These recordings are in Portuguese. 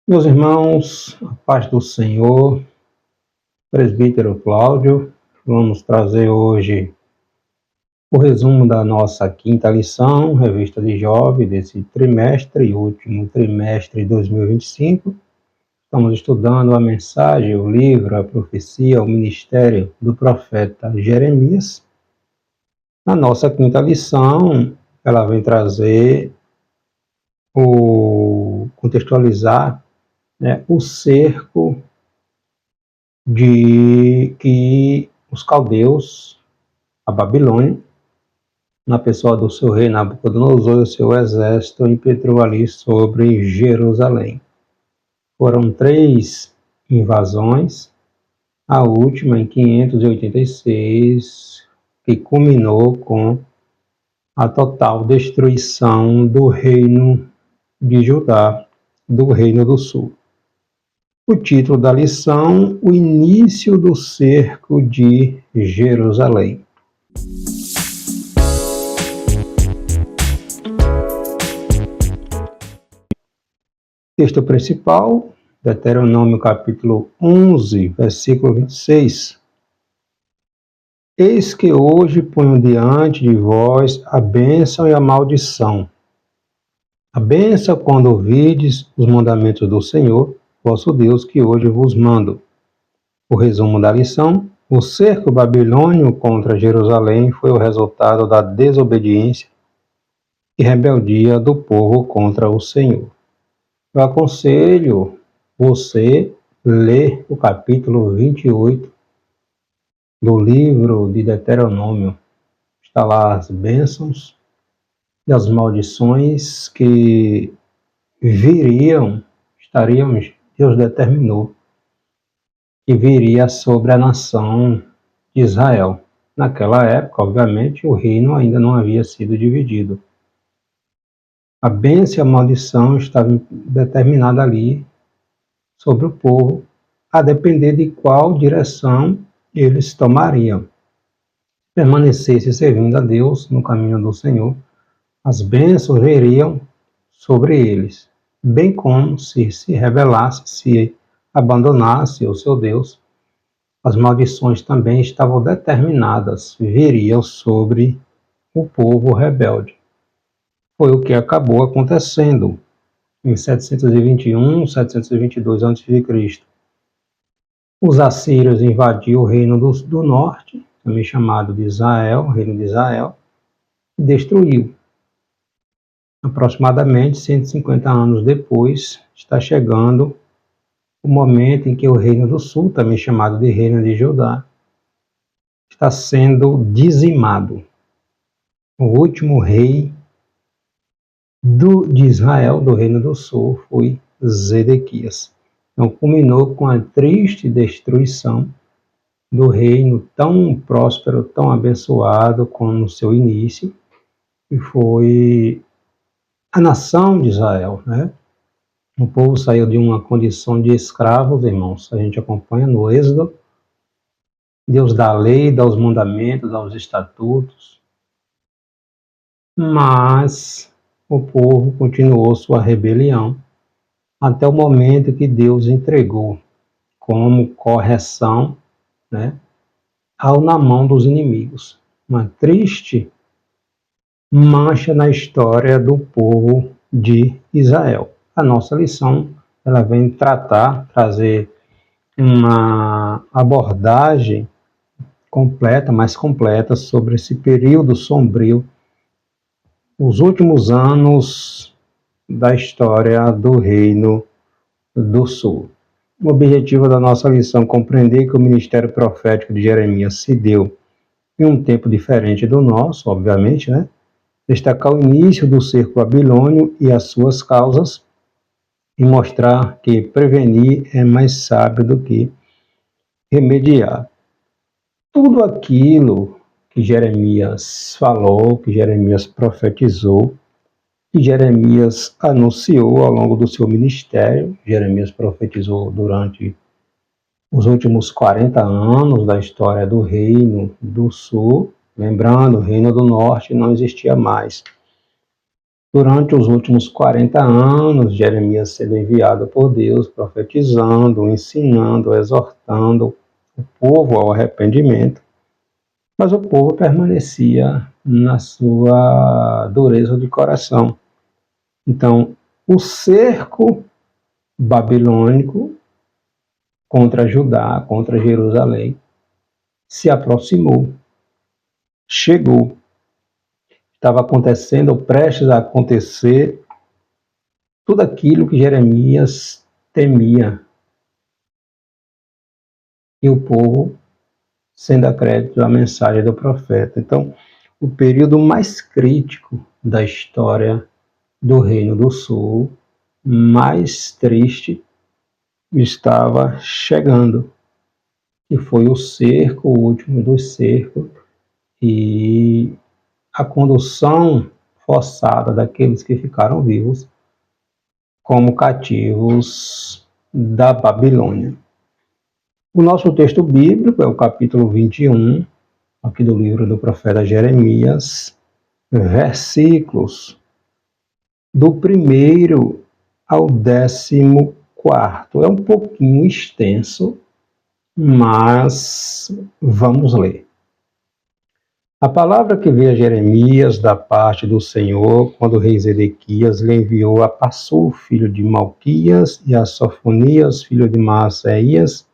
Meus irmãos, a paz do Senhor, presbítero Cláudio, vamos trazer hoje o resumo da nossa quinta lição, revista de Job, desse trimestre, último trimestre de 2025. Estamos estudando a mensagem, o livro, a profecia, o ministério do profeta Jeremias. Na nossa quinta lição, ela vem trazer contextualizar o cerco de que os caldeus, a Babilônia, na pessoa do seu rei Nabucodonosor e o seu exército, impetrou ali sobre Jerusalém. Foram 3 invasões, a última em 586, que culminou com a total destruição do reino de Judá, do reino do sul. O título da lição: o início do cerco de Jerusalém. Texto principal, Deuteronômio capítulo 11, versículo 26. Eis que hoje ponho diante de vós a bênção e a maldição. A bênção quando ouvides os mandamentos do Senhor, vosso Deus, que hoje vos mando. O resumo da lição: o cerco babilônio contra Jerusalém foi o resultado da desobediência e rebeldia do povo contra o Senhor. Eu aconselho você ler o capítulo 28 do livro de Deuteronômio. Está lá as bênçãos e as maldições que Deus determinou que viria sobre a nação de Israel. Naquela época, obviamente, o reino ainda não havia sido dividido. A bênção e a maldição estavam determinadas ali sobre o povo, a depender de qual direção eles tomariam. Permanecesse servindo a Deus no caminho do Senhor, as bênçãos viriam sobre eles, bem como se rebelasse, se abandonasse o seu Deus, as maldições também estavam determinadas, viriam sobre o povo rebelde. Foi o que acabou acontecendo em 721, 722 a.C. Os assírios invadiram o reino do norte, também chamado de Israel, reino de Israel, e destruiu. Aproximadamente 150 anos depois, está chegando o momento em que o reino do sul, também chamado de reino de Judá, está sendo dizimado. O último rei de Israel, do reino do sul, foi Zedequias. Então, culminou com a triste destruição do reino tão próspero, tão abençoado como no seu início, que foi a nação de Israel, né? O povo saiu de uma condição de escravos, irmãos. A gente acompanha no Êxodo. Deus dá a lei, dá os mandamentos, dá os estatutos. Mas o povo continuou sua rebelião até o momento que Deus entregou como correção, né, na mão dos inimigos. Uma triste mancha na história do povo de Israel. A nossa lição, ela vem trazer uma abordagem mais completa sobre esse período sombrio, os últimos anos da história do Reino do Sul. O objetivo da nossa lição é compreender que o ministério profético de Jeremias se deu em um tempo diferente do nosso, obviamente, né? Destacar o início do cerco babilônio e as suas causas, e mostrar que prevenir é mais sábio do que remediar. Tudo aquilo que Jeremias falou, que Jeremias profetizou, que Jeremias anunciou ao longo do seu ministério. Jeremias profetizou durante os últimos 40 anos da história do Reino do Sul. Lembrando, o Reino do Norte não existia mais. Durante os últimos 40 anos, Jeremias sendo enviado por Deus, profetizando, ensinando, exortando o povo ao arrependimento, mas o povo permanecia na sua dureza de coração. Então, o cerco babilônico contra Judá, contra Jerusalém, se aproximou, chegou. Estava acontecendo, prestes a acontecer, tudo aquilo que Jeremias temia. E o povo sendo acreditado à mensagem do profeta. Então, o período mais crítico da história do Reino do Sul, mais triste, estava chegando, que foi o cerco, o último dos cercos, e a condução forçada daqueles que ficaram vivos como cativos da Babilônia. O nosso texto bíblico é o capítulo 21, aqui do livro do profeta Jeremias, versículos do 1º ao 14º. É um pouquinho extenso, mas vamos ler. A palavra que veio a Jeremias da parte do Senhor, quando o rei Zedequias lhe enviou a Passur, filho de Malquias, e a Sofonias, filho de Maaseias,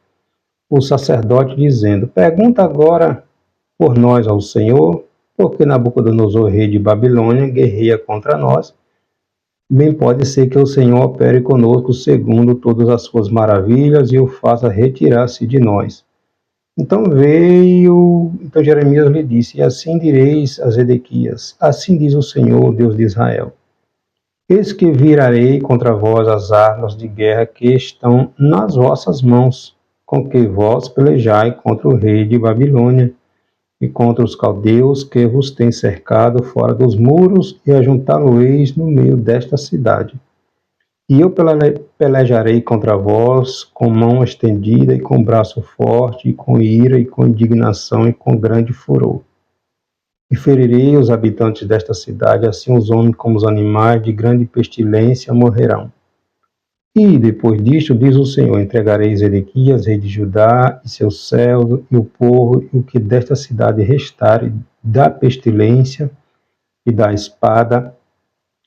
o sacerdote, dizendo: Pergunta agora por nós ao Senhor, porque Nabucodonosor, rei de Babilônia, guerreia contra nós. Bem pode ser que o Senhor opere conosco segundo todas as suas maravilhas e o faça retirar-se de nós. Então Jeremias lhe disse: E assim direis a Zedequias: Assim diz o Senhor, Deus de Israel: Eis que virarei contra vós as armas de guerra que estão nas vossas mãos, com que vós pelejai contra o rei de Babilônia e contra os caldeus que vos têm cercado fora dos muros, e ajuntá-lo-eis no meio desta cidade. E eu pelejarei contra vós com mão estendida e com braço forte, e com ira, e com indignação, e com grande furor. E ferirei os habitantes desta cidade, assim os homens como os animais, de grande pestilência morrerão. E depois disto, diz o Senhor, entregarei Zedequias, rei de Judá, e seus servos, e o povo, e o que desta cidade restare, da pestilência, e da espada,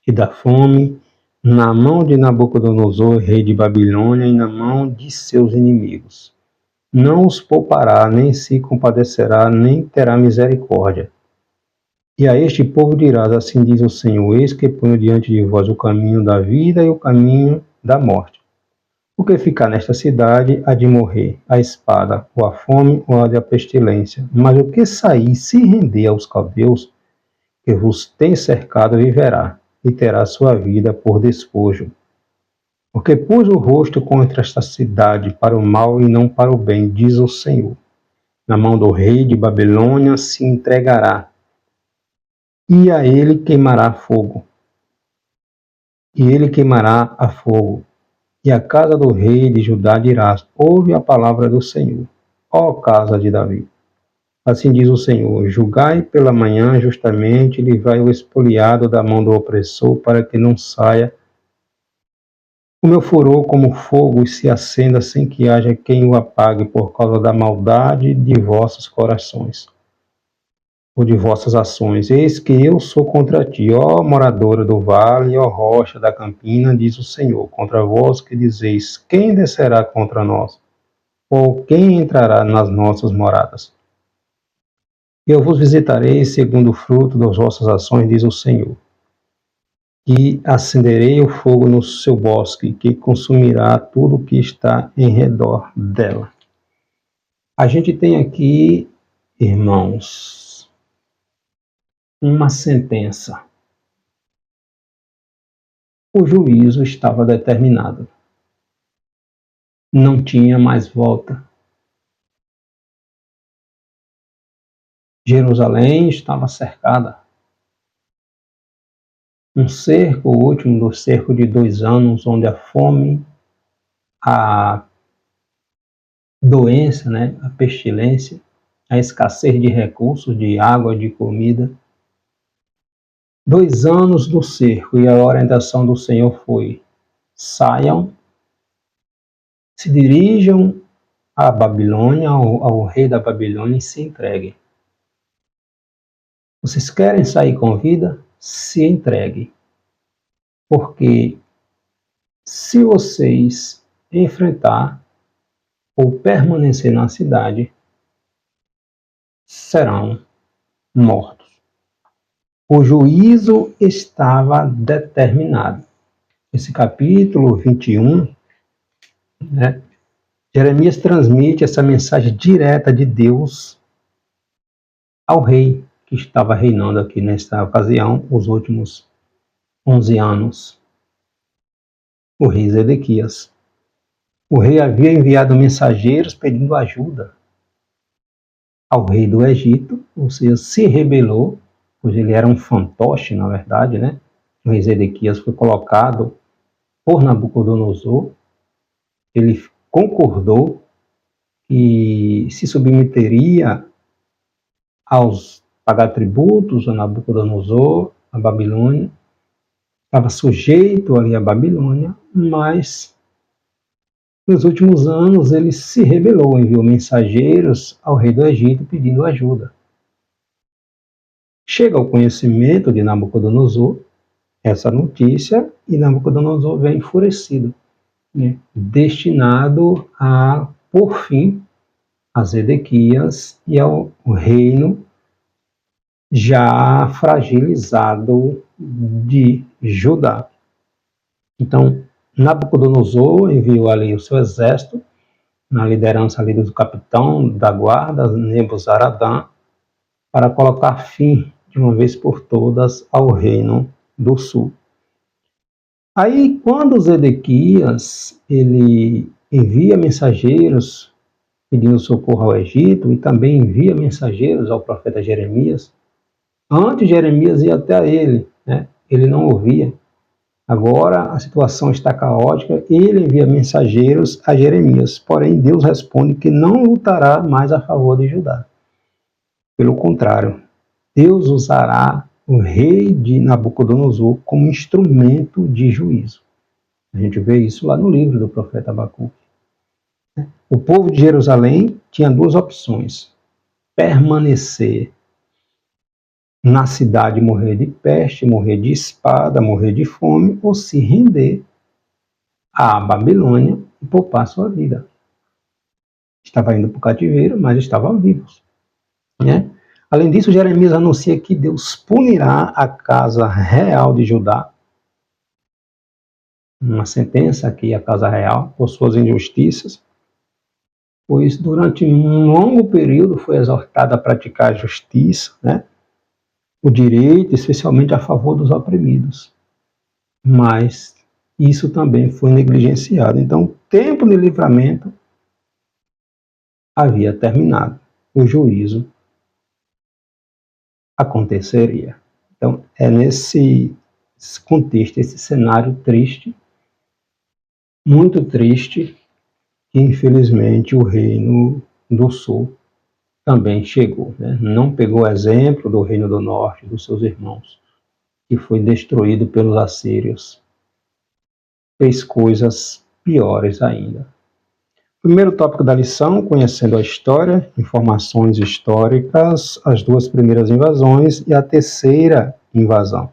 e da fome, na mão de Nabucodonosor, rei de Babilônia, e na mão de seus inimigos. Não os poupará, nem se compadecerá, nem terá misericórdia. E a este povo dirás: Assim diz o Senhor: Eis que ponho diante de vós o caminho da vida e o caminho da morte. O que ficar nesta cidade há de morrer, a espada, ou a fome, ou a pestilência. Mas o que sair e se render aos caldeus, que vos tem cercado, viverá, e terá sua vida por despojo. Porque pus o rosto contra esta cidade para o mal e não para o bem, diz o Senhor. Na mão do rei de Babilônia se entregará, e a ele queimará fogo. E ele queimará a fogo. E a casa do rei de Judá dirás: Ouve a palavra do Senhor, ó casa de Davi. Assim diz o Senhor: Julgai pela manhã justamente, e livrai o expoliado da mão do opressor, para que não saia o meu furor como fogo e se acenda sem que haja quem o apague, por causa da maldade de vossos corações, ou de vossas ações. Eis que eu sou contra ti, ó moradora do vale, ó rocha da campina, diz o Senhor, contra vós que dizeis: Quem descerá contra nós? Ou quem entrará nas nossas moradas? Eu vos visitarei segundo o fruto das vossas ações, diz o Senhor. E acenderei o fogo no seu bosque, que consumirá tudo que está em redor dela. A gente tem aqui, irmãos, uma sentença. O juízo estava determinado. Não tinha mais volta. Jerusalém estava cercada. Um cerco, o último do cerco de 2 anos, onde a fome, a doença, a pestilência, a escassez de recursos, de água, de comida, 2 anos do cerco, e a orientação do Senhor foi: saiam, se dirijam à Babilônia, ao rei da Babilônia, e se entreguem. Vocês querem sair com vida? Se entreguem. Porque se vocês enfrentar ou permanecer na cidade, serão mortos. O juízo estava determinado. Esse capítulo 21, né, Jeremias transmite essa mensagem direta de Deus ao rei que estava reinando aqui nesta ocasião, os últimos 11 anos, o rei Zedequias. O rei havia enviado mensageiros pedindo ajuda ao rei do Egito, ou seja, se rebelou, pois ele era um fantoche, na verdade, né? O rei Zedequias foi colocado por Nabucodonosor, ele concordou e se submeteria aos pagar tributos a Nabucodonosor, a Babilônia, estava sujeito ali à Babilônia, mas nos últimos anos ele se rebelou, enviou mensageiros ao rei do Egito pedindo ajuda. Chega ao conhecimento de Nabucodonosor essa notícia e Nabucodonosor vem enfurecido, né, destinado a pôr fim a Zedequias e ao reino já fragilizado de Judá. Então, Nabucodonosor enviou ali o seu exército, na liderança ali do capitão da guarda, Nebuzaradã, para colocar fim, de uma vez por todas, ao reino do sul. Aí, quando Zedequias ele envia mensageiros pedindo socorro ao Egito e também envia mensageiros ao profeta Jeremias, antes Jeremias ia até ele, né? Ele não ouvia. Agora a situação está caótica, ele envia mensageiros a Jeremias, porém Deus responde que não lutará mais a favor de Judá. Pelo contrário, Deus usará o rei de Nabucodonosor como instrumento de juízo. A gente vê isso lá no livro do profeta Abacuque. O povo de Jerusalém tinha 2 opções: permanecer na cidade, morrer de peste, morrer de espada, morrer de fome, ou se render à Babilônia e poupar sua vida. Estava indo para o cativeiro, mas estavam vivos, né? Além disso, Jeremias anuncia que Deus punirá a casa real de Judá, uma sentença aqui, a casa real, por suas injustiças, pois durante um longo período foi exortada a praticar a justiça, né? O direito, especialmente a favor dos oprimidos. Mas isso também foi negligenciado. Então, o tempo de livramento havia terminado. O juízo aconteceria. Então, é nesse contexto, esse cenário triste, muito triste, que infelizmente o reino do sul também chegou, né? Não pegou exemplo do reino do norte, dos seus irmãos, que foi destruído pelos assírios. Fez coisas piores ainda. Primeiro tópico da lição, conhecendo a história, informações históricas, as 2 primeiras invasões e a terceira invasão.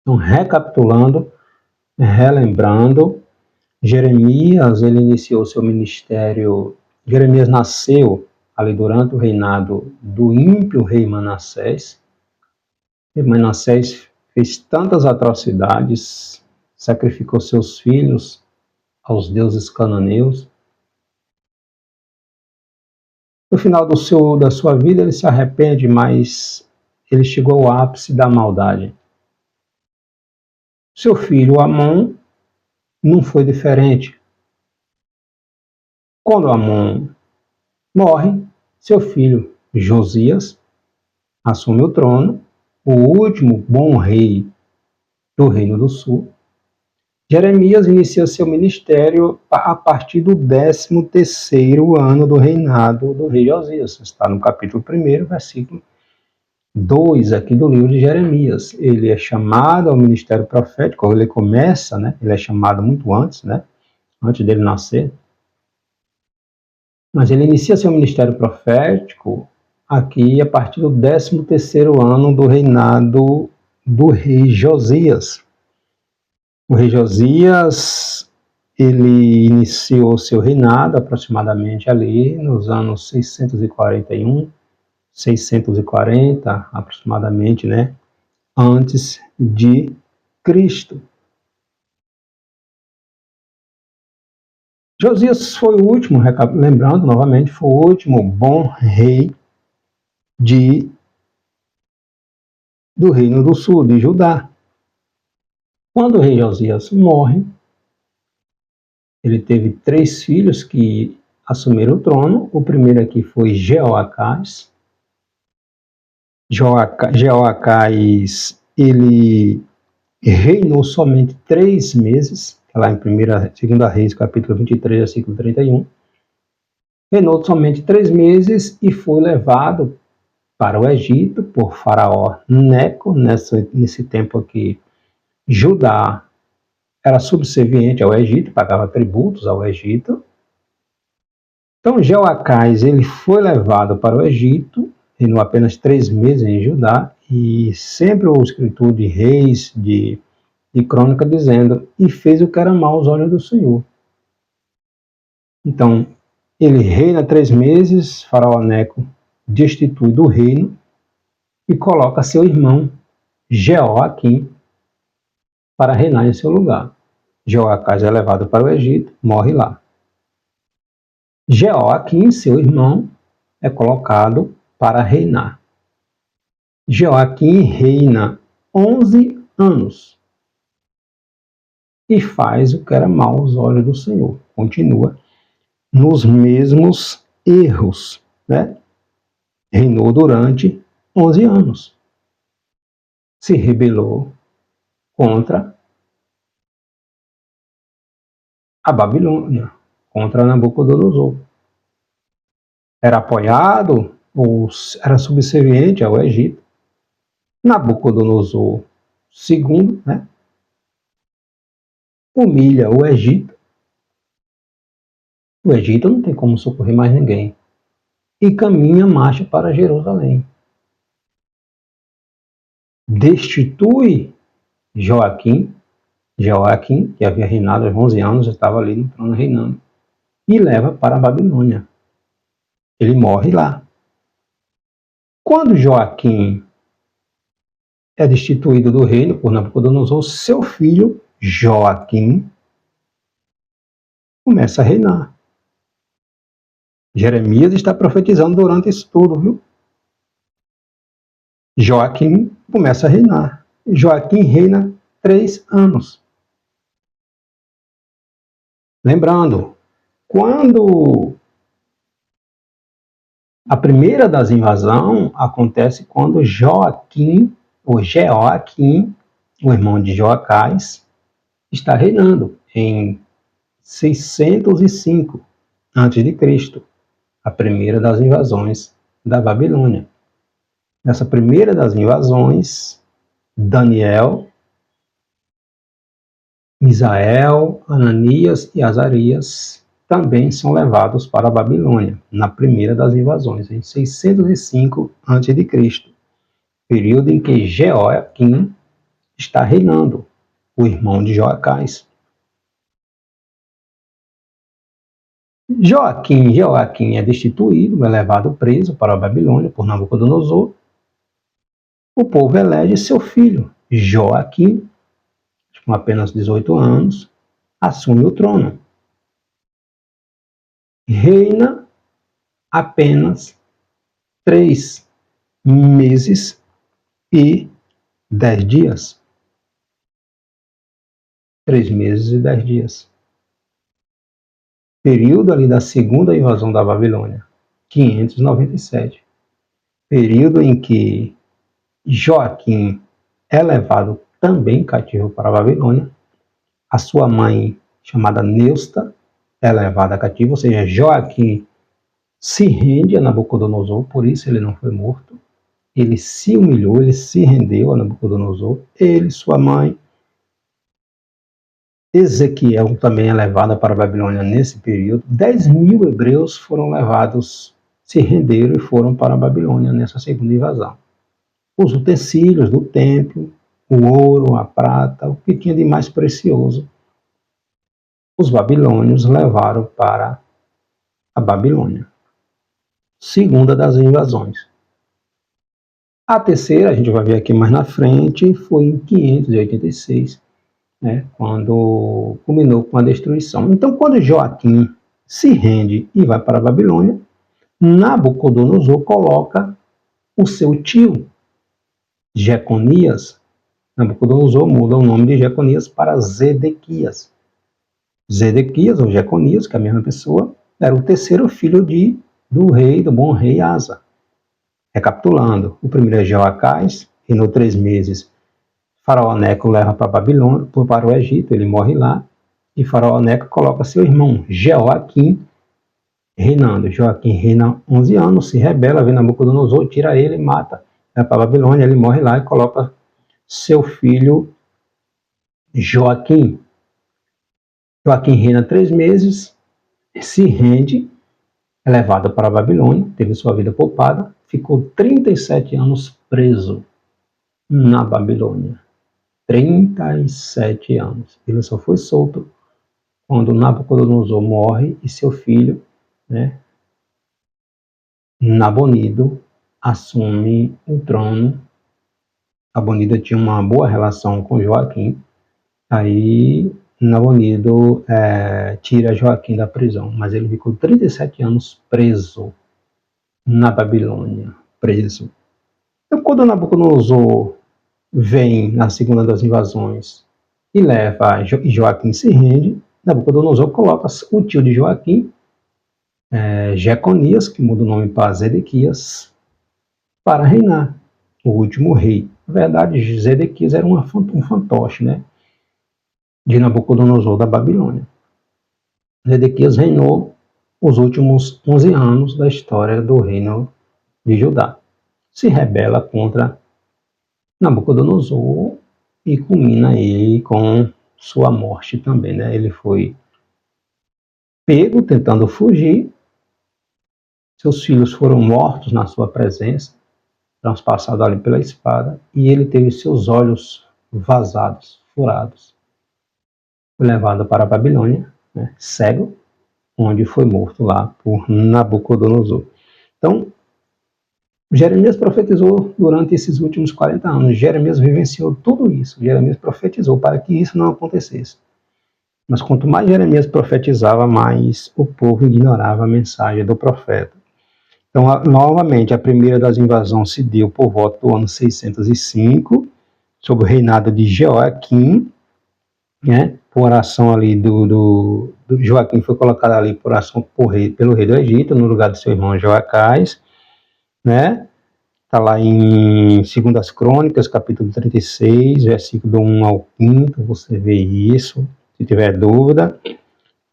Então, recapitulando, relembrando, Jeremias, ele iniciou seu ministério. Jeremias nasceu ali durante o reinado do ímpio rei Manassés. E Manassés fez tantas atrocidades, sacrificou seus filhos aos deuses cananeus. No final da sua vida, ele se arrepende, mas ele chegou ao ápice da maldade. Seu filho Amon não foi diferente. Quando Amon morre, seu filho Josias assume o trono, o último bom rei do Reino do Sul. Jeremias inicia seu ministério a partir do 13º ano do reinado do rei Josias. Está no capítulo 1, versículo 2 aqui do livro de Jeremias. Ele é chamado ao ministério profético, ele começa, né? Ele é chamado muito antes, né? Antes dele nascer. Mas ele inicia seu ministério profético aqui a partir do 13º ano do reinado do rei Josias. O rei Josias, ele iniciou seu reinado aproximadamente ali nos anos 641, 640 aproximadamente, né, antes de Cristo. Josias foi o último, lembrando novamente, foi o último bom rei do Reino do Sul, de Judá. Quando o rei Josias morre, ele teve 3 filhos que assumiram o trono. O primeiro aqui foi Jeoacás. Jeoacás, ele reinou somente 3 meses, lá em 2 Reis, capítulo 23, versículo 31. Reinou somente 3 meses e foi levado para o Egito por Faraó Neco. Nesse tempo aqui, Judá era subserviente ao Egito, pagava tributos ao Egito. Então, Jeoacás, ele foi levado para o Egito, reinou apenas 3 meses em Judá, e sempre o escritor de Reis, de Crônica, dizendo, e fez o que era mal aos olhos do Senhor. Então, ele reina 3 meses, Faraó Neco destitui do reino e coloca seu irmão Jeoaquim para reinar em seu lugar. Jeoacás é levado para o Egito, morre lá. Jeoaquim, seu irmão, é colocado para reinar. Jeoaquim reina 11 anos e faz o que era mal aos olhos do Senhor. Continua nos mesmos erros, né? Reinou durante 11 anos. Se rebelou contra a Babilônia, contra Nabucodonosor. Era apoiado ou era subserviente ao Egito. Nabucodonosor II, né, humilha o Egito. O Egito não tem como socorrer mais ninguém. E caminha marcha para Jerusalém. Destitui Joaquim, que havia reinado há 11 anos, estava ali no trono reinando, e leva para a Babilônia. Ele morre lá. Quando Joaquim é destituído do reino por Nabucodonosor, seu filho Joaquim começa a reinar. Jeremias está profetizando durante isso tudo, viu? Joaquim começa a reinar. Joaquim reina 3 anos. Lembrando, quando a primeira das invasões acontece quando Joaquim, ou Jeoaquim, o irmão de Joacás, está reinando em 605 a.C., a primeira das invasões da Babilônia. Nessa primeira das invasões, Daniel, Misael, Ananias e Azarias também são levados para a Babilônia, na primeira das invasões, em 605 a.C., período em que Jeoaquim está reinando, o irmão de Joacás. Joaquim é destituído, é levado preso para a Babilônia por Nabucodonosor. O povo elege seu filho, Joaquim, com apenas 18 anos, assume o trono. Reina apenas 3 meses e 10 dias. 3 meses e 10 dias. Período ali da segunda invasão da Babilônia, 597. Período em que Joaquim é levado também cativo para a Babilônia. A sua mãe, chamada Neusta, é levada cativa, ou seja, Joaquim se rende a Nabucodonosor, por isso ele não foi morto. ele se humilhou, ele se rendeu a Nabucodonosor, ele, sua mãe. Ezequiel também é levado para a Babilônia nesse período. 10.000 hebreus foram levados, se renderam e foram para a Babilônia nessa segunda invasão. Os utensílios do templo, o ouro, a prata, o que tinha de mais precioso, os babilônios levaram para a Babilônia. Segunda das invasões. A terceira, a gente vai ver aqui mais na frente, foi em 586, quando culminou com a destruição. Então, quando Joaquim se rende e vai para a Babilônia, Nabucodonosor coloca o seu tio, Jeconias. Nabucodonosor muda o nome de Jeconias para Zedequias. Zedequias, ou Jeconias, que é a mesma pessoa, era o terceiro filho do bom rei Asa. Recapitulando, o primeiro é Jeoacás, reinou 3 meses. Faraó Neco leva para a Babilônia, para o Egito, ele morre lá, e Faraó Neco coloca seu irmão Jeoaquim reinando. Joaquim reina 11 anos, se rebela, vem Nabucodonosor, tira ele, mata, vai para a Babilônia, ele morre lá e coloca seu filho Joaquim. Joaquim reina 3 meses, se rende, é levado para a Babilônia, teve sua vida poupada, ficou 37 anos preso na Babilônia. 37 anos. Ele só foi solto quando Nabucodonosor morre e seu filho, Nabonido, assume o trono. Nabonido tinha uma boa relação com Joaquim. Aí Nabonido tira Joaquim da prisão, mas ele ficou 37 anos preso na Babilônia. Preso. Então, quando Nabucodonosor vem na segunda das invasões e leva Joaquim se rende, Nabucodonosor coloca o tio de Joaquim, Jeconias, que muda o nome para Zedequias, para reinar, o último rei. Na verdade, Zedequias era um fantoche, de Nabucodonosor da Babilônia. Zedequias reinou os últimos 11 anos da história do reino de Judá. Se rebela contra Nabucodonosor e culmina ele com sua morte também, Ele foi pego tentando fugir, seus filhos foram mortos na sua presença, transpassados ali pela espada, e ele teve seus olhos vazados, furados. Foi levado para a Babilônia, cego, onde foi morto lá por Nabucodonosor. Então, Jeremias profetizou durante esses últimos 40 anos. Jeremias vivenciou tudo isso. Jeremias profetizou para que isso não acontecesse. Mas quanto mais Jeremias profetizava, mais o povo ignorava a mensagem do profeta. Então, novamente, a primeira das invasões se deu por volta do ano 605, sob o reinado de Joaquim, por ação ali do Joaquim foi colocado ali por ação pelo rei do Egito, no lugar do seu irmão Joacás, Está lá em 2 Crônicas, capítulo 36, versículo do 1 ao 5, você vê isso, se tiver dúvida.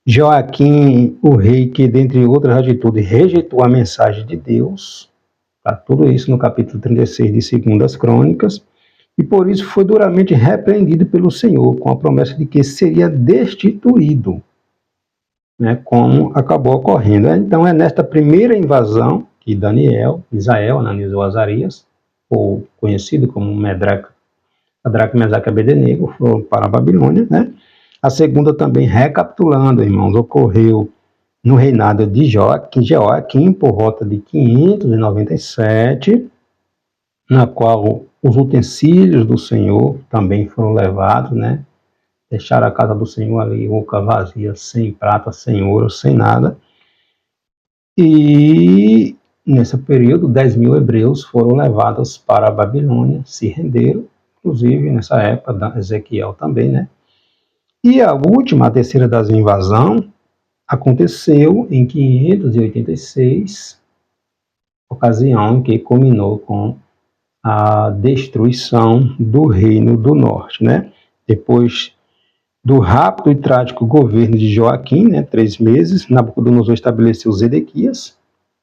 Joaquim, o rei que, dentre outras atitudes, rejeitou a mensagem de Deus, tá tudo isso no capítulo 36 de 2 Crônicas, e por isso foi duramente repreendido pelo Senhor, com a promessa de que seria destituído, como acabou ocorrendo. Então é nesta primeira invasão que Daniel, Misael, Ananias ou Azarias, ou conhecido como Medraque, Mesaque e Abednego, foram para a Babilônia, A segunda também, recapitulando, irmãos, ocorreu no reinado de Joaquim, por volta de 597, na qual os utensílios do Senhor também foram levados, Deixaram a casa do Senhor ali, boca vazia, sem prata, sem ouro, sem nada. E nesse período, 10.000 hebreus foram levados para a Babilônia, se renderam, inclusive nessa época, Ezequiel também, E a terceira das invasões, aconteceu em 586, ocasião em que culminou com a destruição do Reino do Norte, Depois do rápido e trágico governo de Joaquim, 3 meses, Nabucodonosor estabeleceu Zedequias,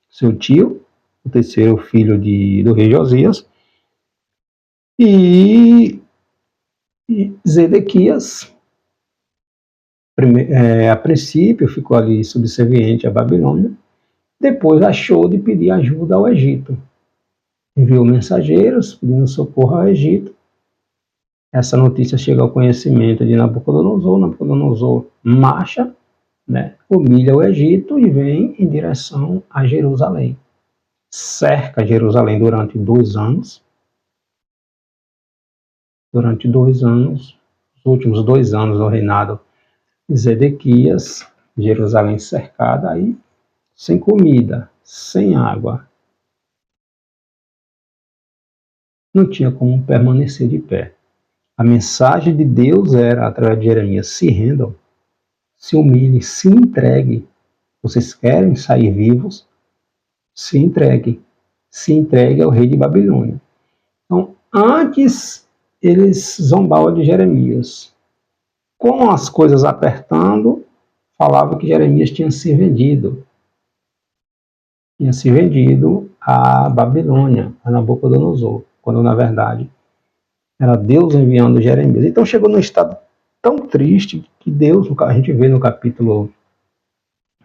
seu tio, o terceiro filho do rei Josias, E Zedequias, a princípio, ficou ali subserviente à Babilônia, depois achou de pedir ajuda ao Egito. Enviou mensageiros pedindo socorro ao Egito. Essa notícia chega ao conhecimento de Nabucodonosor. Nabucodonosor marcha, né, humilha o Egito e vem em direção a Jerusalém. Cerca Jerusalém durante 2 anos. Durante 2 anos, os últimos 2 anos do reinado de Zedequias, Jerusalém cercada, aí, sem comida, sem água. Não tinha como permanecer de pé. A mensagem de Deus era, através de Jeremias, se rendam, se humilhem, se entreguem. Vocês querem sair vivos? Se entreguem. Se entregue ao rei de Babilônia. Então, antes eles zombavam de Jeremias. Com as coisas apertando, falava que Jeremias tinha se vendido. Tinha se vendido à Babilônia, a Nabucodonosor, quando na verdade era Deus enviando Jeremias. Então chegou num estado tão triste que Deus, a gente vê no capítulo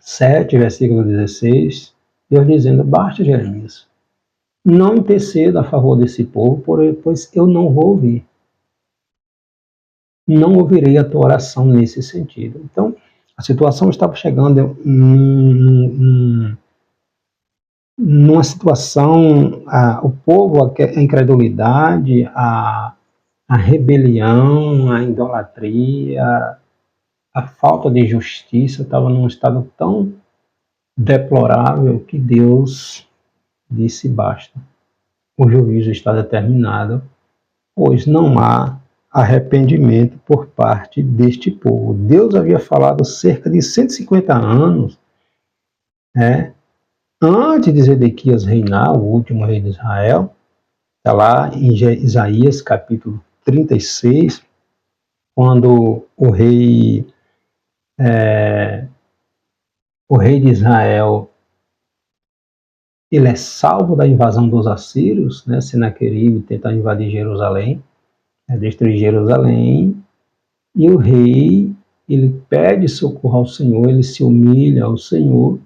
7, versículo 16, Deus dizendo: basta, Jeremias, não interceda a favor desse povo, pois eu não vou ouvir. Não ouvirei a tua oração nesse sentido. Então, a situação estava chegando numa situação, o povo, a incredulidade, a rebelião, a idolatria, a falta de justiça estava num estado tão deplorável que Deus disse: basta, o juízo está determinado, pois não há arrependimento por parte deste povo. Deus havia falado cerca de 150 anos, antes de Zedequias reinar, o último rei de Israel. Está lá em Isaías capítulo 36, quando o rei de Israel, ele é salvo da invasão dos assírios, né? Senaqueribe tenta invadir Jerusalém, destruir Jerusalém, e o rei, ele pede socorro ao Senhor, ele se humilha ao Senhor,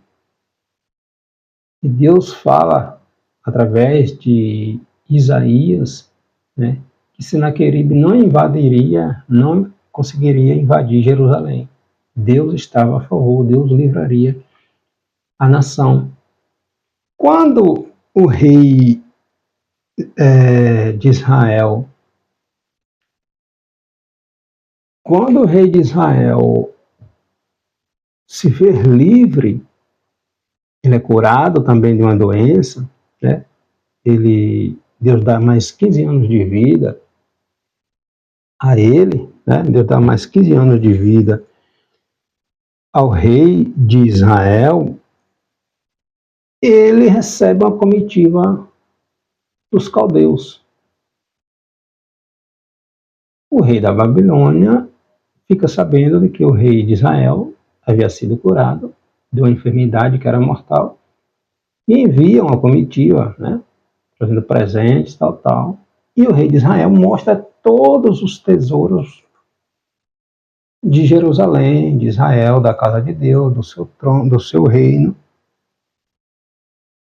e Deus fala através de Isaías, né, que Senaqueribe não invadiria, não conseguiria invadir Jerusalém. Deus estava a favor, Deus livraria a nação. Quando o rei de Israel, se vê livre, ele é curado também de uma doença, né? Deus dá mais 15 anos de vida a ele, né? Deus dá mais 15 anos de vida ao rei de Israel. Ele recebe uma comitiva dos caldeus. O rei da Babilônia fica sabendo de que o rei de Israel havia sido curado de uma enfermidade que era mortal, e envia uma comitiva, né, trazendo presentes, tal. E o rei de Israel mostra todos os tesouros de Jerusalém, de Israel, da casa de Deus, do seu trono, do seu reino.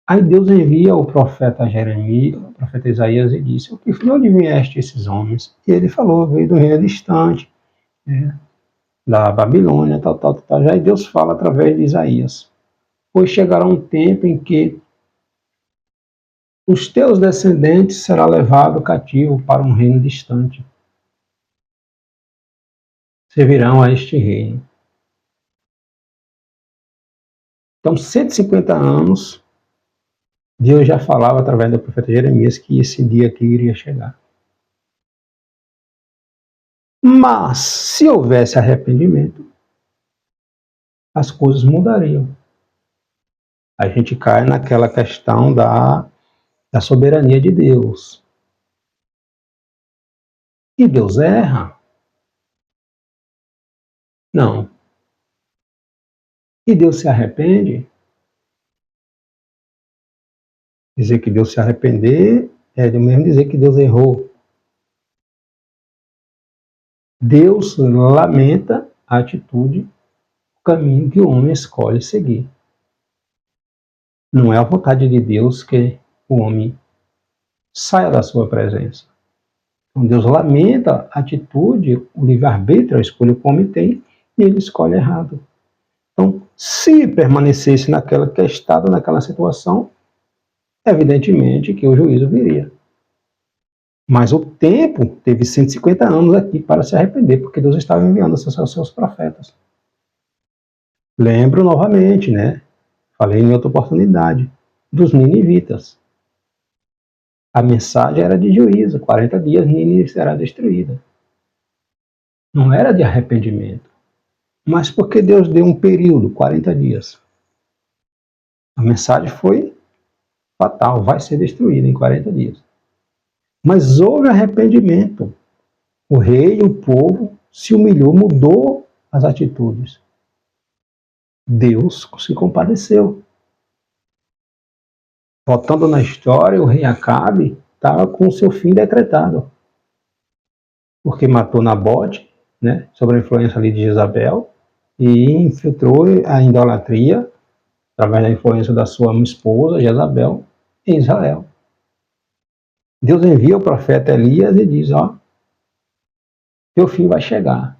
Aí Deus envia o profeta Jeremias, o profeta Isaías, e disse: de onde vieste esses homens? E ele falou: veio do reino distante, da Babilônia, tal. Já aí Deus fala através de Isaías: pois chegará um tempo em que os teus descendentes serão levados cativo para um reino distante. Servirão a este reino. Então, 150 anos, Deus já falava através do profeta Jeremias que esse dia aqui iria chegar. Mas, se houvesse arrependimento, as coisas mudariam. A gente cai naquela questão da soberania de Deus. E Deus erra? Não. E Deus se arrepende? Dizer que Deus se arrepender é do mesmo dizer que Deus errou. Deus lamenta a atitude, o caminho que o homem escolhe seguir. Não é a vontade de Deus que o homem saia da sua presença. Então Deus lamenta a atitude, o livre-arbítrio, a escolha que o homem tem, e ele escolhe errado. Então, se permanecesse naquela estado, naquela situação, evidentemente que o juízo viria. Mas o tempo teve 150 anos aqui para se arrepender, porque Deus estava enviando aos seus profetas. Lembro novamente, né? Falei em outra oportunidade, dos ninivitas. A mensagem era de juízo, 40 dias Nínive será destruída. Não era de arrependimento. Mas porque Deus deu um período, 40 dias. A mensagem foi fatal, vai ser destruída em 40 dias. Mas houve arrependimento. O rei, o povo se humilhou, mudou as atitudes. Deus se compadeceu. Voltando na história, o rei Acabe estava com o seu fim decretado. Porque matou Nabote, né, sob a influência ali de Jezabel, e infiltrou a idolatria, através da influência da sua esposa, Jezabel, em Israel. Deus envia o profeta Elias e diz, teu fim vai chegar.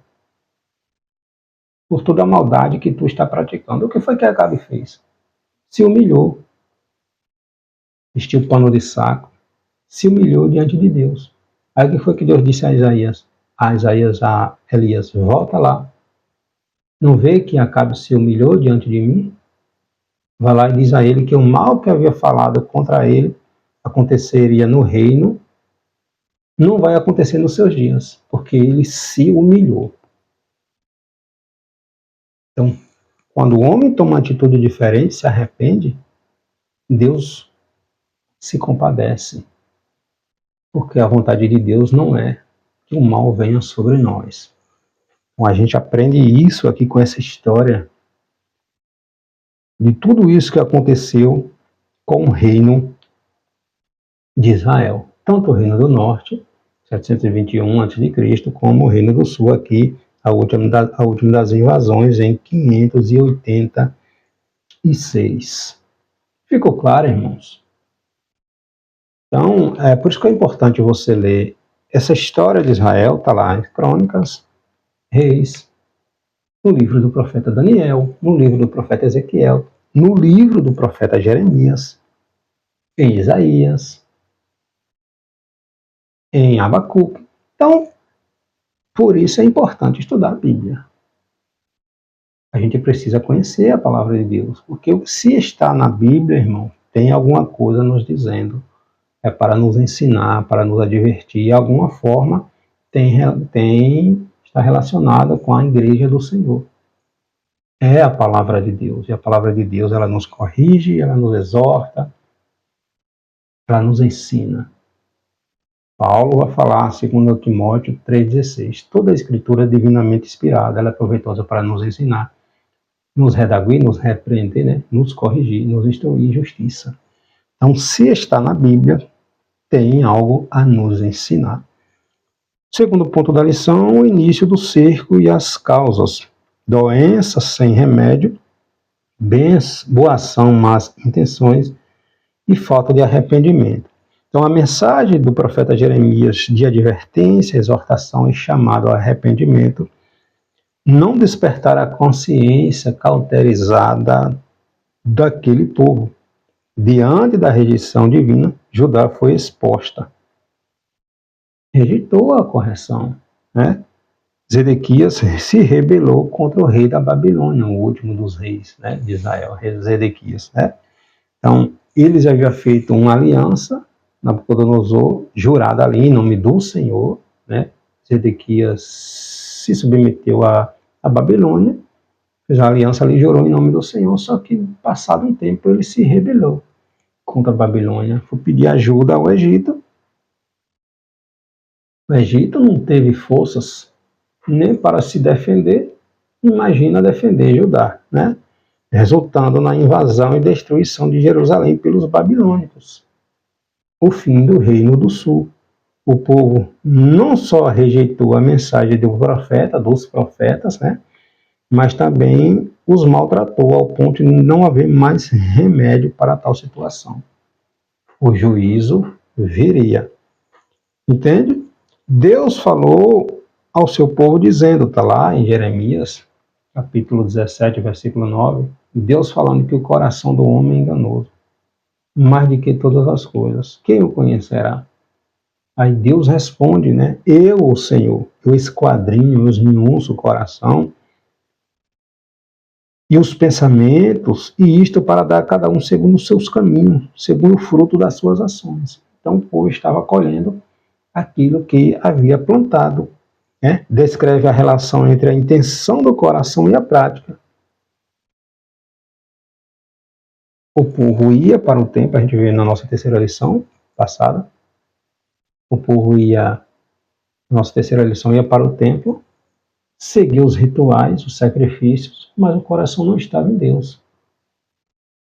Por toda a maldade que tu está praticando. O que foi que Acabe fez? Se humilhou. Vestiu pano de saco. Se humilhou diante de Deus. Aí o que foi que Deus disse a Isaías? A Elias, volta lá. Não vê que Acabe se humilhou diante de mim? Vai lá e diz a ele que o mal que havia falado contra ele aconteceria no reino, não vai acontecer nos seus dias, porque ele se humilhou. Então, quando o homem toma uma atitude diferente, se arrepende, Deus se compadece. Porque a vontade de Deus não é que o mal venha sobre nós. Então, a gente aprende isso aqui com essa história de tudo isso que aconteceu com o reino de Israel. Tanto o reino do norte, 721 a.C., como o reino do sul aqui, a última das invasões em 586. Ficou claro, irmãos? Então, por isso que é importante você ler essa história de Israel, está lá em Crônicas, Reis, no livro do profeta Daniel, no livro do profeta Ezequiel, no livro do profeta Jeremias, em Isaías, em Abacuque. Então, por isso é importante estudar a Bíblia. A gente precisa conhecer a palavra de Deus, porque se está na Bíblia, irmão, tem alguma coisa nos dizendo, é para nos ensinar, para nos advertir, de alguma forma está relacionada com a igreja do Senhor. É a palavra de Deus, e a palavra de Deus ela nos corrige, ela nos exorta, ela nos ensina. Paulo vai falar, segundo Timóteo 3,16, toda a escritura é divinamente inspirada, ela é proveitosa para nos ensinar, nos redaguir, nos repreender, né? Nos corrigir, nos instruir em justiça. Então, se está na Bíblia, tem algo a nos ensinar. Segundo ponto da lição, o início do cerco e as causas. Doença sem remédio, boa ação, más intenções e falta de arrependimento. Então, a mensagem do profeta Jeremias de advertência, exortação e chamado ao arrependimento não despertar a consciência cauterizada daquele povo. Diante da rejeição divina, Judá foi exposta. Rejeitou a correção, né? Zedequias se rebelou contra o rei da Babilônia, o último dos reis, né, de Israel, Zedequias, né? Então, eles haviam feito uma aliança, Nabucodonosor, jurada ali em nome do Senhor, né? Zedequias se submeteu à Babilônia, fez a aliança ali, jurou em nome do Senhor, só que passado um tempo ele se rebelou contra a Babilônia, foi pedir ajuda ao Egito. O Egito não teve forças nem para se defender, imagina defender Judá, né? Resultando na invasão e destruição de Jerusalém pelos babilônicos. O fim do reino do sul. O povo não só rejeitou a mensagem do profeta, dos profetas, né? Mas também os maltratou ao ponto de não haver mais remédio para tal situação. O juízo viria. Entende? Deus falou ao seu povo dizendo, está lá em Jeremias, capítulo 17, versículo 9, Deus falando que o coração do homem é enganoso, mais do que todas as coisas. Quem o conhecerá? Aí Deus responde, né? Eu, o Senhor, eu esquadrinho, eu esmiuço o coração e os pensamentos, e isto para dar a cada um segundo os seus caminhos, segundo o fruto das suas ações. Então o povo estava colhendo aquilo que havia plantado. Né? Descreve a relação entre a intenção do coração e a prática. O povo ia para o templo, a gente vê na nossa terceira lição passada, o povo ia, nossa terceira lição, ia para o templo, seguia os rituais, os sacrifícios, mas o coração não estava em Deus.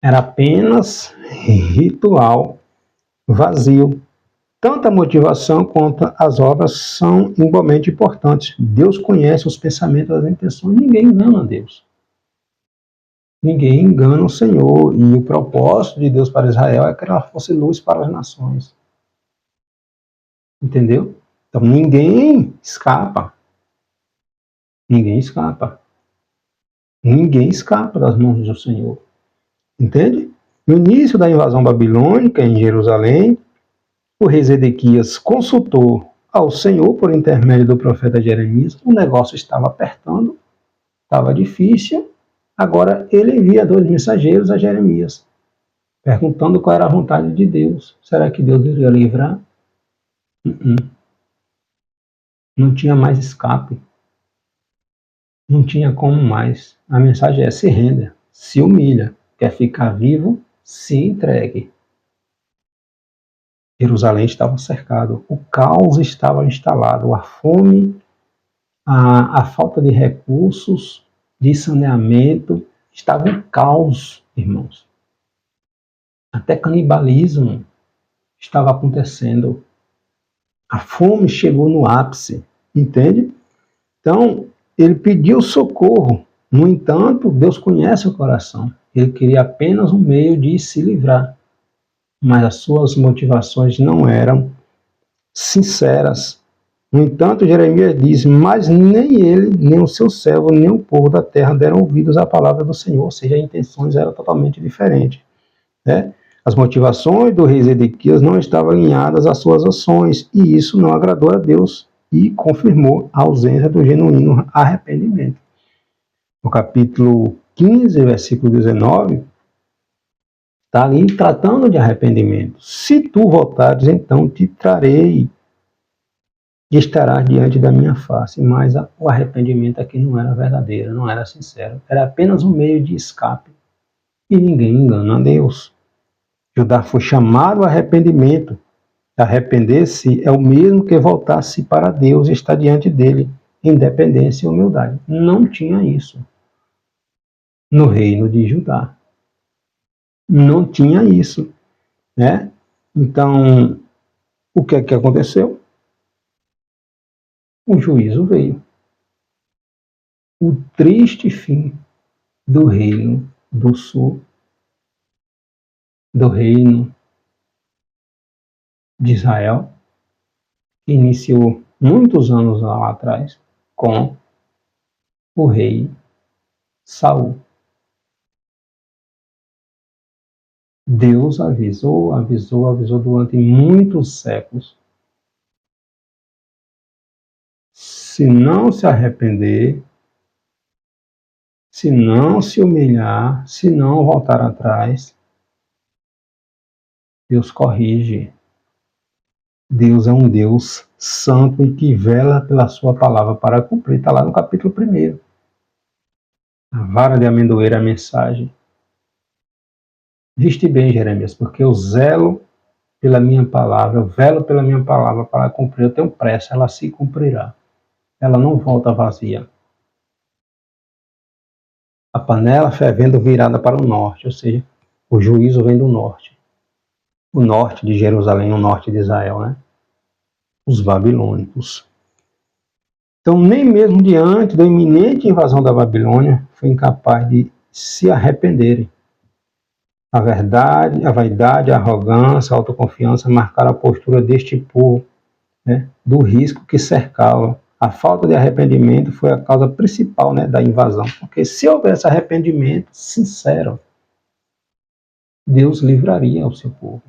Era apenas ritual vazio. Tanto a motivação quanto as obras são igualmente importantes. Deus conhece os pensamentos e as intenções. Ninguém engana a Deus. Ninguém engana o Senhor. E o propósito de Deus para Israel é que ela fosse luz para as nações. Entendeu? Então ninguém escapa. Ninguém escapa. Ninguém escapa das mãos do Senhor. Entende? No início da invasão babilônica em Jerusalém, o rei Zedequias consultou ao Senhor por intermédio do profeta Jeremias. O negócio estava apertando, estava difícil. Agora ele envia 2 mensageiros a Jeremias, perguntando qual era a vontade de Deus. Será que Deus iria livrar? Não tinha mais escape. Não tinha como mais. A mensagem é: se renda, se humilha. Quer ficar vivo? Se entregue. Jerusalém estava cercado, o caos estava instalado, a fome, a falta de recursos, de saneamento, estava um caos, irmãos. Até canibalismo estava acontecendo. A fome chegou no ápice, entende? Então, ele pediu socorro. No entanto, Deus conhece o coração. Ele queria apenas um meio de se livrar. Mas as suas motivações não eram sinceras. No entanto, Jeremias diz: mas nem ele, nem o seu servo, nem o povo da terra deram ouvidos à palavra do Senhor, ou seja, as intenções eram totalmente diferentes. Né? As motivações do rei Zedequias não estavam alinhadas às suas ações, e isso não agradou a Deus, e confirmou a ausência do genuíno arrependimento. No capítulo 15, versículo 19, está ali tratando de arrependimento. Se tu voltares, então te trarei e estarás diante da minha face. Mas o arrependimento aqui não era verdadeiro, não era sincero. Era apenas um meio de escape. E ninguém engana a Deus. Judá foi chamado ao arrependimento. Arrepender-se é o mesmo que voltar-se para Deus e estar diante dele, em dependência e humildade. Não tinha isso no reino de Judá. Não tinha isso, né? Então, o que é que aconteceu? O juízo veio. O triste fim do reino do sul, do reino de Israel, que iniciou muitos anos lá atrás com o rei Saul. Deus avisou durante muitos séculos. Se não se arrepender, se não se humilhar, se não voltar atrás, Deus corrige. Deus é um Deus santo e que vela pela sua palavra para cumprir. Está lá no capítulo 1. A vara de amendoeira é a mensagem. Viste bem, Jeremias, porque eu zelo pela minha palavra, eu velo pela minha palavra para cumprir. Eu tenho pressa, ela se cumprirá. Ela não volta vazia. A panela fervendo virada para o norte, ou seja, o juízo vem do norte. O norte de Jerusalém, o norte de Israel, né? os babilônicos. Então, nem mesmo diante da iminente invasão da Babilônia, foi incapaz de se arrependerem. A verdade, a vaidade, a arrogância, a autoconfiança marcaram a postura deste povo, né, do risco que cercava. A falta de arrependimento foi a causa principal, né, da invasão. Porque se houvesse arrependimento sincero, Deus livraria o seu povo.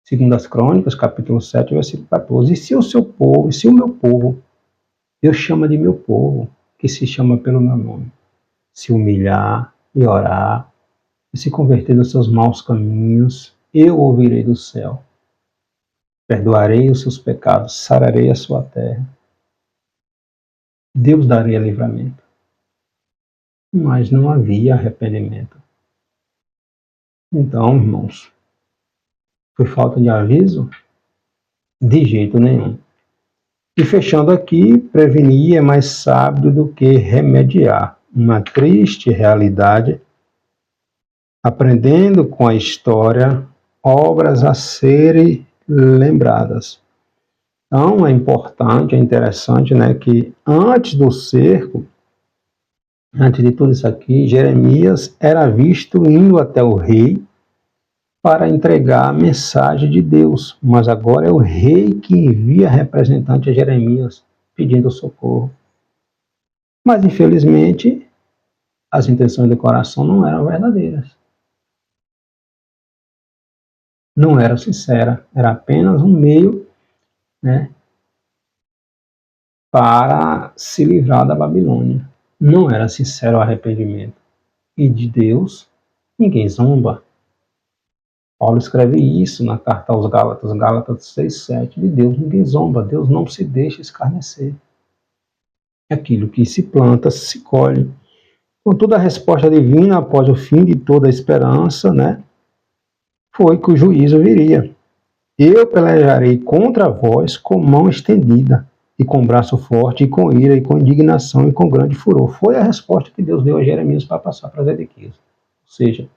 Segundo as Crônicas, capítulo 7, versículo 14. E se o seu povo, se o meu povo, Deus chama de meu povo, que se chama pelo meu nome, se humilhar e orar, e se converter dos seus maus caminhos, eu ouvirei do céu. Perdoarei os seus pecados, sararei a sua terra. Deus daria livramento. Mas não havia arrependimento. Então, irmãos, foi falta de aviso? De jeito nenhum. E fechando aqui, prevenir é mais sábio do que remediar. Uma triste realidade. Aprendendo com a história, obras a serem lembradas. Então, é importante, é interessante, né, que antes do cerco, antes de tudo isso aqui, Jeremias era visto indo até o rei para entregar a mensagem de Deus, mas agora é o rei que envia representante a Jeremias pedindo socorro. Mas, infelizmente, as intenções do coração não eram verdadeiras. Não era sincera, era apenas um meio, né, para se livrar da Babilônia. Não era sincero o arrependimento. E de Deus, ninguém zomba. Paulo escreve isso na carta aos Gálatas, Gálatas 6:7. De Deus ninguém zomba, Deus não se deixa escarnecer. Aquilo que se planta, se colhe. Contudo, a resposta divina, após o fim de toda a esperança, né, foi que o juízo viria. Eu pelejarei contra vós com mão estendida, e com braço forte, e com ira, e com indignação, e com grande furor. Foi a resposta que Deus deu a Jeremias para passar para Zedequias. Ou seja,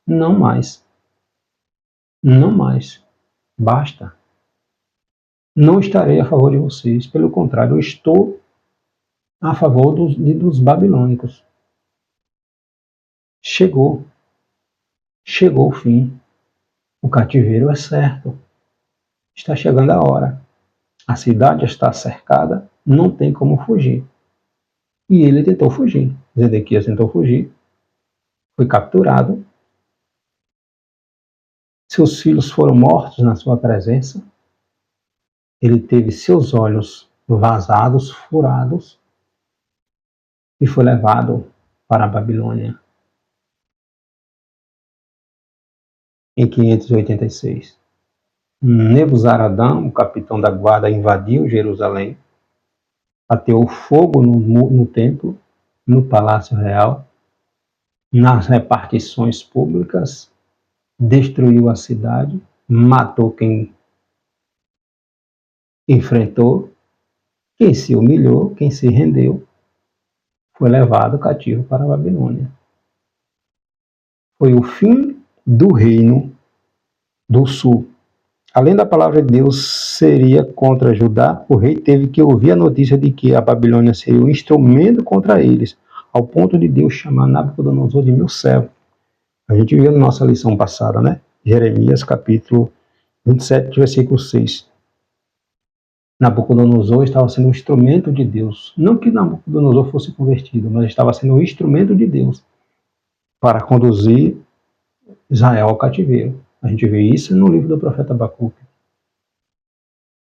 não mais. Não mais. Basta. Não estarei a favor de vocês. Pelo contrário, eu estou a favor dos babilônicos. Chegou. Chegou o fim. O cativeiro é certo. Está chegando a hora. A cidade está cercada, não tem como fugir. E ele tentou fugir. Zedequias tentou fugir. Foi capturado. Seus filhos foram mortos na sua presença. Ele teve seus olhos vazados, furados, e foi levado para a Babilônia em 586. Nebuzaradã, o capitão da guarda, invadiu Jerusalém, ateou fogo no templo, no palácio real, nas repartições públicas, destruiu a cidade, matou quem enfrentou, quem se humilhou, quem se rendeu, foi levado cativo para a Babilônia. Foi o fim do reino do sul. Além da palavra de Deus seria contra Judá, o rei teve que ouvir a notícia de que a Babilônia seria um instrumento contra eles, ao ponto de Deus chamar Nabucodonosor de meu servo. A gente viu na nossa lição passada, né? Jeremias capítulo 27, versículo 6. Nabucodonosor estava sendo um instrumento de Deus. Não que Nabucodonosor fosse convertido, mas estava sendo um instrumento de Deus para conduzir Israel ao cativeiro. A gente vê isso no livro do profeta Abacuque.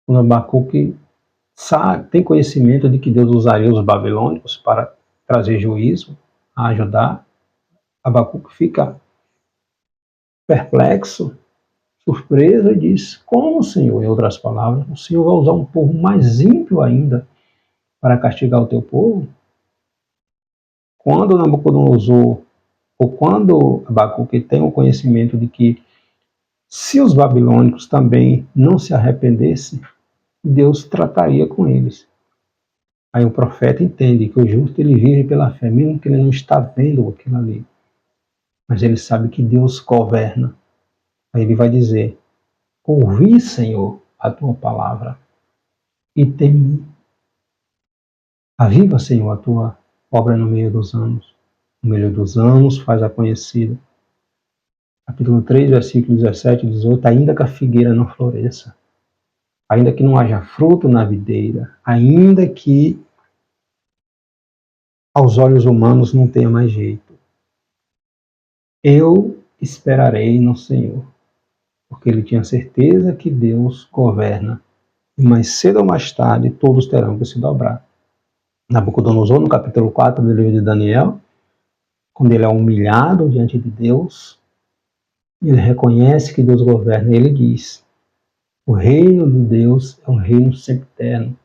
Quando Abacuque tem conhecimento de que Deus usaria os babilônicos para trazer juízo, a ajudar, Abacuque fica perplexo, surpreso e diz: como, Senhor? Em outras palavras, o Senhor vai usar um povo mais ímpio ainda para castigar o teu povo? Quando Nabucodonosor, ou quando Abacuque tem o conhecimento de que se os babilônicos também não se arrependessem, Deus trataria com eles. Aí o profeta entende que o justo ele vive pela fé, mesmo que ele não está vendo aquilo ali. Mas ele sabe que Deus governa. Aí ele vai dizer: ouvi, Senhor, a tua palavra e temi. Aviva, Senhor, a tua obra no meio dos anos. No meio dos anos, faz-a conhecida. Capítulo 3, versículo 17 e 18. Ainda que a figueira não floresça, ainda que não haja fruto na videira, ainda que aos olhos humanos não tenha mais jeito, eu esperarei no Senhor, porque ele tinha certeza que Deus governa, e mais cedo ou mais tarde todos terão que se dobrar. Nabucodonosor, no capítulo 4 do livro de Daniel, quando ele é humilhado diante de Deus, ele reconhece que Deus governa, e ele diz: o reino de Deus é um reino sempre eterno.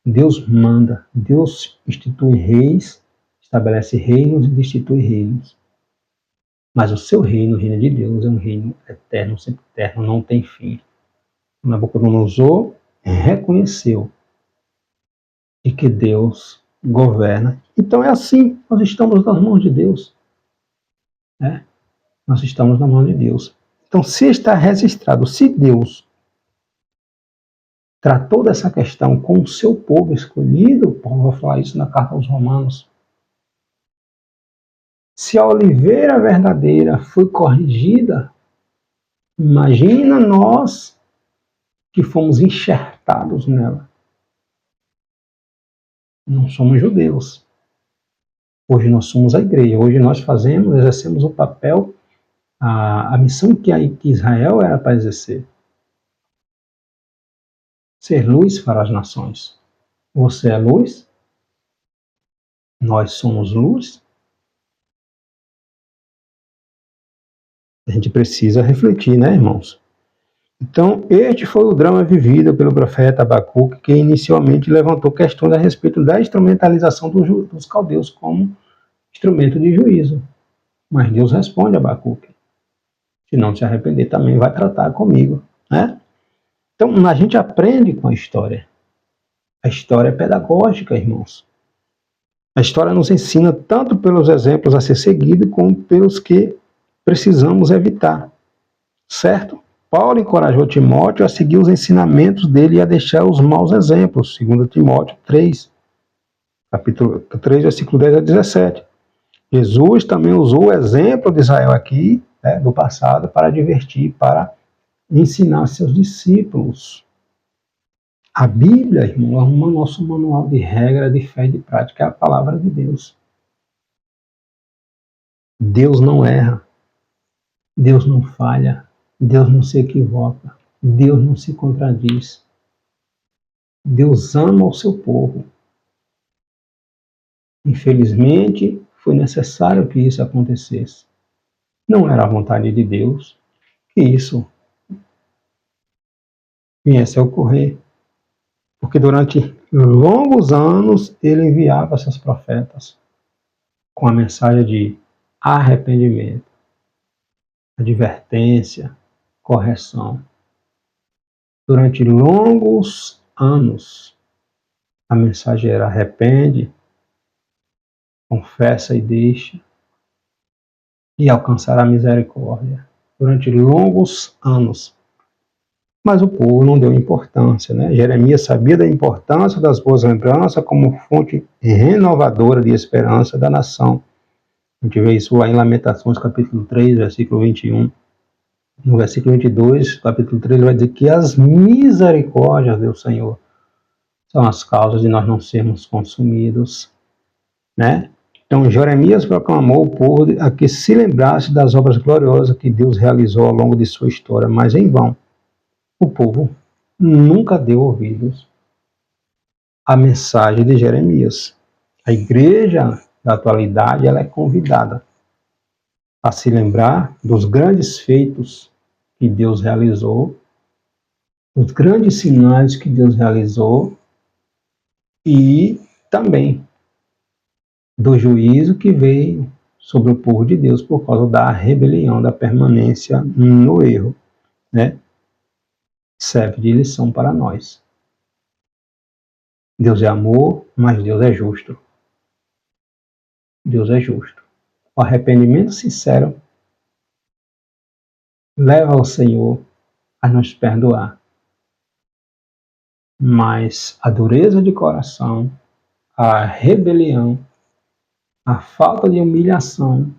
Deus manda, Deus institui reis, estabelece reinos e destitui reinos. Mas o seu reino, o reino de Deus, é um reino eterno, sempre eterno, não tem fim. Nabucodonosor reconheceu de que Deus governa. Então é assim, nós estamos nas mãos de Deus. Né? Nós estamos na mão de Deus. Então, se está registrado, se Deus tratou dessa questão com o seu povo escolhido, Paulo vai falar isso na carta aos Romanos, se a oliveira verdadeira foi corrigida, imagina nós que fomos enxertados nela. Não somos judeus. Hoje nós somos a igreja. Hoje nós exercemos o papel, a missão que Israel era para exercer. Ser luz para as nações. Você é luz? Nós somos luz? A gente precisa refletir, né, irmãos? Então, este foi o drama vivido pelo profeta Abacuque, que inicialmente levantou questões a respeito da instrumentalização dos caldeus como instrumento de juízo. Mas Deus responde a Abacuque: se não se arrepender, também vai tratar comigo. Né? Então, a gente aprende com a história. A história é pedagógica, irmãos. A história nos ensina tanto pelos exemplos a ser seguidos, como pelos que precisamos evitar. Certo? Paulo encorajou Timóteo a seguir os ensinamentos dele e a deixar os maus exemplos, segundo Timóteo 3, capítulo 3, versículo 10 a 17. Jesus também usou o exemplo de Israel aqui, né, do passado, para advertir, para ensinar seus discípulos. A Bíblia, irmão, é o nosso manual de regra, de fé e de prática, é a palavra de Deus. Deus não erra, Deus não falha, Deus não se equivoca, Deus não se contradiz. Deus ama o seu povo. Infelizmente, foi necessário que isso acontecesse. Não era a vontade de Deus que isso viesse a ocorrer. Porque durante longos anos ele enviava seus profetas com a mensagem de arrependimento, advertência, correção. Durante longos anos, a mensagem era: arrepende, confessa e deixa, e alcançará a misericórdia. Durante longos anos. Mas o povo não deu importância, né? Jeremias sabia da importância das boas lembranças como fonte renovadora de esperança da nação. A gente vê isso lá em Lamentações, capítulo 3, versículo 21. No versículo 22, capítulo 3, ele vai dizer que as misericórdias do Senhor são as causas de nós não sermos consumidos, né? Então, Jeremias proclamou o povo a que se lembrasse das obras gloriosas que Deus realizou ao longo de sua história, mas em vão. O povo nunca deu ouvidos à mensagem de Jeremias. A igreja da atualidade, ela é convidada a se lembrar dos grandes feitos que Deus realizou, os grandes sinais que Deus realizou e também do juízo que veio sobre o povo de Deus por causa da rebelião, da permanência no erro, né? Serve de lição para nós. Deus é amor, mas Deus é justo. Deus é justo. O arrependimento sincero leva ao Senhor a nos perdoar. mas a dureza de coração, a rebelião, a falta de humilhação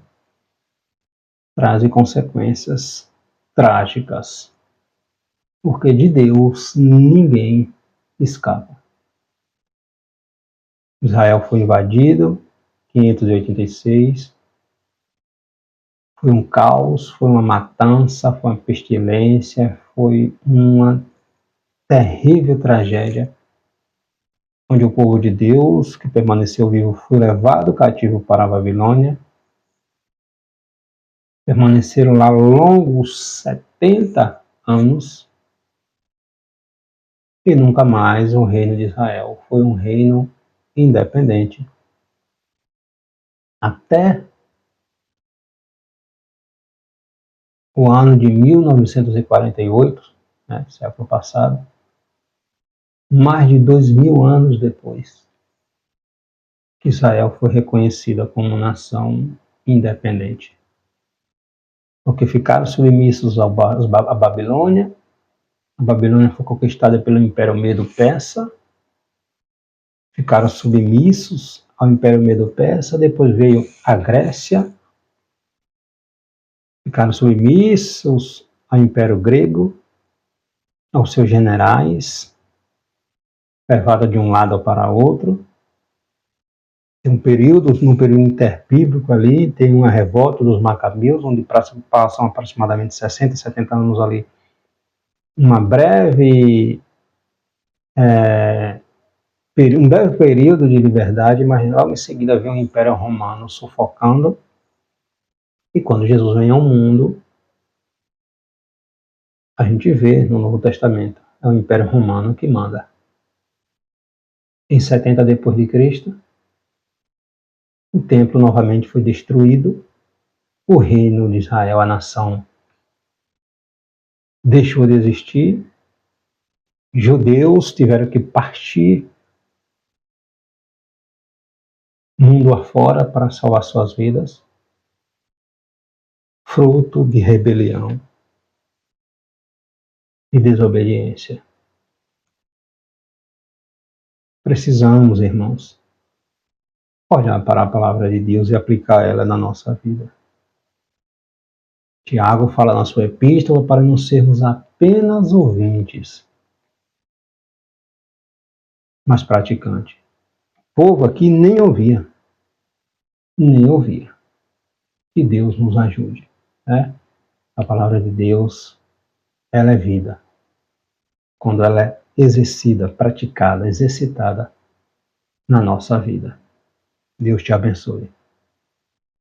trazem consequências trágicas, porque de Deus ninguém escapa. Israel foi invadido, 586, foi um caos, foi uma matança, foi uma pestilência, foi uma terrível tragédia, onde o povo de Deus, que permaneceu vivo, foi levado cativo para a Babilônia. Permaneceram lá longos 70 anos e nunca mais o reino de Israel foi um reino independente. Até o ano de 1948, né, século passado, mais de 2000 anos depois, que Israel foi reconhecida como nação independente. Porque ficaram submissos à Babilônia. A Babilônia foi conquistada pelo Império Medo-Persa. Ficaram submissos ao Império Medo-Persa. Depois veio a Grécia. Ficaram submissos ao Império Grego, aos seus generais, levada de um lado para outro. Tem um período, no período interbíblico ali, tem uma revolta dos Macabeus, onde passam aproximadamente 60, 70 anos ali. Um breve período de liberdade, mas logo em seguida vem o Império Romano sufocando. E quando Jesus vem ao mundo, a gente vê no Novo Testamento, é o Império Romano que manda. Em 70 depois de Cristo, o templo novamente foi destruído, o reino de Israel, a nação, deixou de existir, judeus tiveram que partir mundo afora para salvar suas vidas, fruto de rebelião e desobediência. Precisamos, irmãos, olhar para a palavra de Deus e aplicar ela na nossa vida. Tiago fala na sua epístola para não sermos apenas ouvintes, mas praticantes. O povo aqui nem ouvia. Que Deus nos ajude, né? A palavra de Deus, ela é vida. Quando ela é exercida, praticada, exercitada na nossa vida. Deus te abençoe.